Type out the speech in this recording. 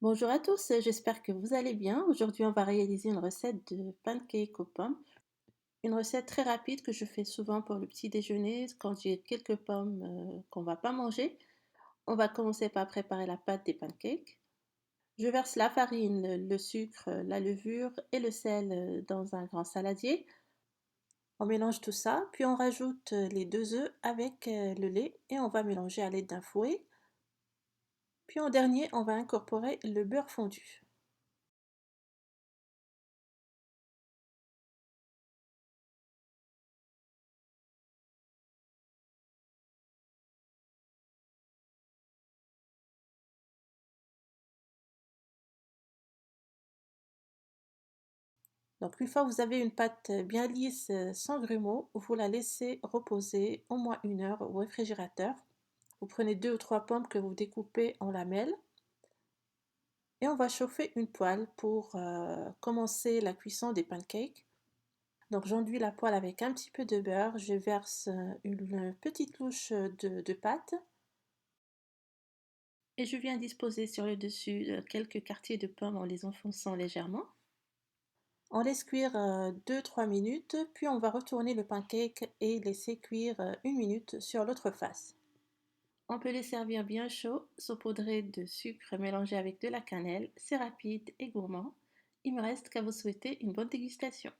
Bonjour à tous, j'espère que vous allez bien. Aujourd'hui, on va réaliser une recette de pancakes aux pommes. Une recette très rapide que je fais souvent pour le petit déjeuner quand j'ai quelques pommes qu'on va pas manger. On va commencer par préparer la pâte des pancakes. Je verse la farine, le sucre, la levure et le sel dans un grand saladier. On mélange tout ça, puis on rajoute les deux œufs avec le lait et on va mélanger à l'aide d'un fouet. Puis en dernier, on va incorporer le beurre fondu. Donc une fois que vous avez une pâte bien lisse, sans grumeaux, vous la laissez reposer au moins 1 heure au réfrigérateur. Vous prenez 2 ou 3 pommes que vous découpez en lamelles et on va chauffer une poêle pour, commencer la cuisson des pancakes. Donc j'enduis la poêle avec un petit peu de beurre, je verse, une petite louche, de pâte et je viens disposer sur le dessus, quelques quartiers de pommes en les enfonçant légèrement. On laisse cuire 2-3 minutes, puis on va retourner le pancake et laisser cuire 1 minute sur l'autre face. On peut les servir bien chauds, saupoudrés de sucre mélangé avec de la cannelle. C'est rapide et gourmand. Il me reste qu'à vous souhaiter une bonne dégustation.